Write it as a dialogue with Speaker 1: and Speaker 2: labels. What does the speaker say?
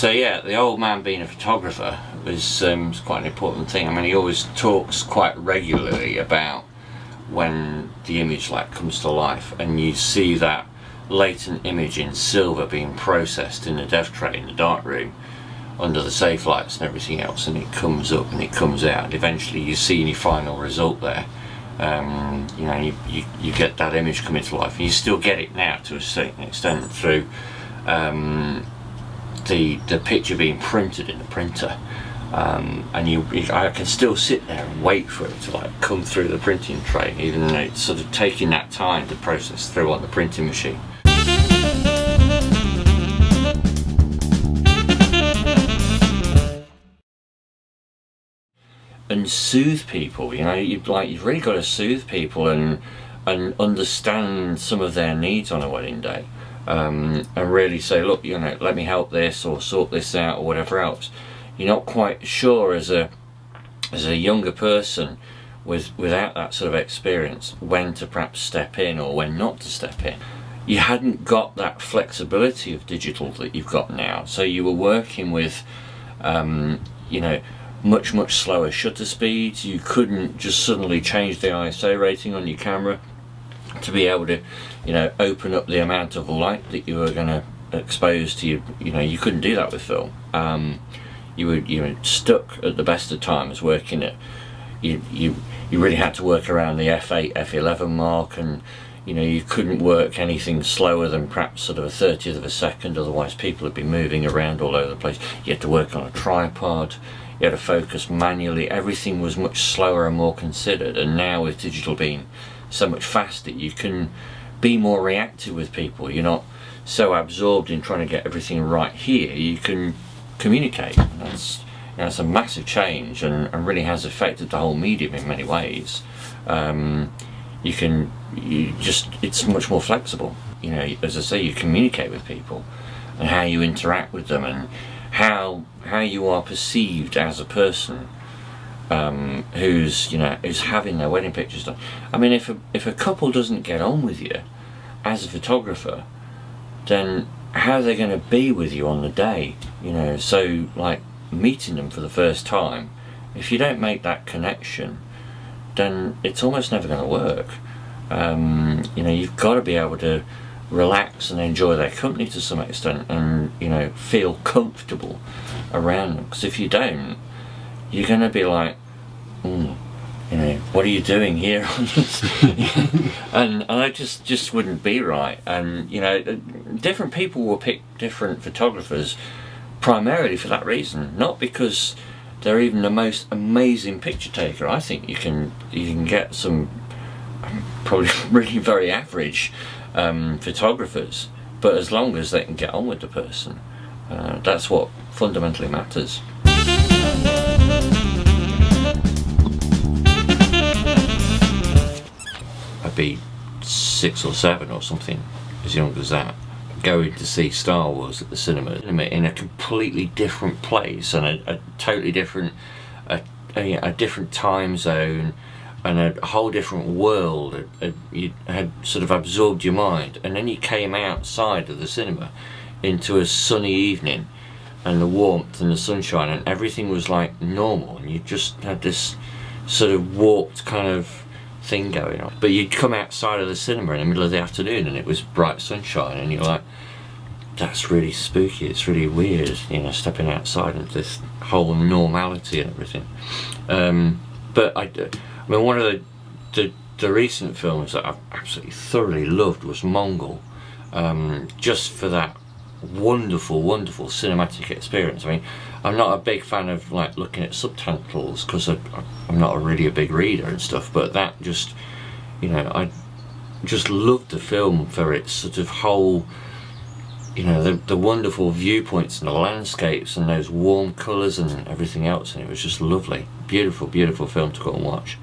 Speaker 1: So yeah, the old man being a photographer was quite an important thing. I mean, he always talks quite regularly about when the image like comes to life and you see that latent image in silver being processed in the dev tray in the darkroom under the safe lights and everything else, and it comes up and it comes out, and eventually you see your final result there. You know, you get that image coming to life, and you still get it now to a certain extent through the picture being printed in the printer, and I can still sit there and wait for it to like come through the printing tray, even though it's sort of taking that time to process through on the printing machine. And soothe people, you know, you've really got to soothe people and understand some of their needs on a wedding day, and really say, look, you know, let me help this or sort this out or whatever else. You're not quite sure as a younger person without that sort of experience when to perhaps step in or when not to step in. You hadn't got that flexibility of digital that you've got now, so you were working with you know, much slower shutter speeds. You couldn't just suddenly change the ISO rating on your camera to be able to, you know, open up the amount of light that you were going to expose to you know, you couldn't do that with film. You were stuck at the best of times working at, you really had to work around the f8, f11 mark, and you know, you couldn't work anything slower than perhaps sort of a 30th of a second, otherwise people would be moving around all over the place. You had to work on a tripod, you had to focus manually, everything was much slower and more considered. And now with digital being so much faster, you can be more reactive with people. You're not so absorbed in trying to get everything right here, you can communicate. And that's, you know, it's a massive change, and really has affected the whole medium in many ways. It's much more flexible. You know, as I say, you communicate with people and how you interact with them, and how you are perceived as a person who's having their wedding pictures done. I mean, if a couple doesn't get on with you as a photographer, then how are they going to be with you on the day? You know, so like meeting them for the first time, if you don't make that connection, then it's almost never going to work. You know, you've got to be able to relax and enjoy their company to some extent, and you know, feel comfortable around them, because if you don't, you're going to be like, you know, what are you doing here? and I just wouldn't be right. And you know, different people will pick different photographers primarily for that reason, not because they're even the most amazing picture taker. I think you can get some probably really very average photographers, but as long as they can get on with the person, that's what fundamentally matters. I'd be 6 or 7 or something, as young as that, going to see Star Wars at the cinema in a completely different place, and a totally different a different time zone, and a whole different world. You had sort of absorbed your mind, and then you came outside of the cinema into a sunny evening and the warmth and the sunshine, and everything was like normal, and you just had this sort of warped kind of thing going on. But you'd come outside of the cinema in the middle of the afternoon and it was bright sunshine, and you're like, that's really spooky, it's really weird, you know, stepping outside into this whole normality and everything. But I mean, one of the recent films that I've absolutely thoroughly loved was Mongol, just for that wonderful cinematic experience. I mean, I'm not a big fan of like looking at subtitles because I'm not really a big reader and stuff, but that just, you know, I just loved the film for its sort of whole, you know, the wonderful viewpoints and the landscapes and those warm colours and everything else, and it was just lovely. Beautiful film to go and watch.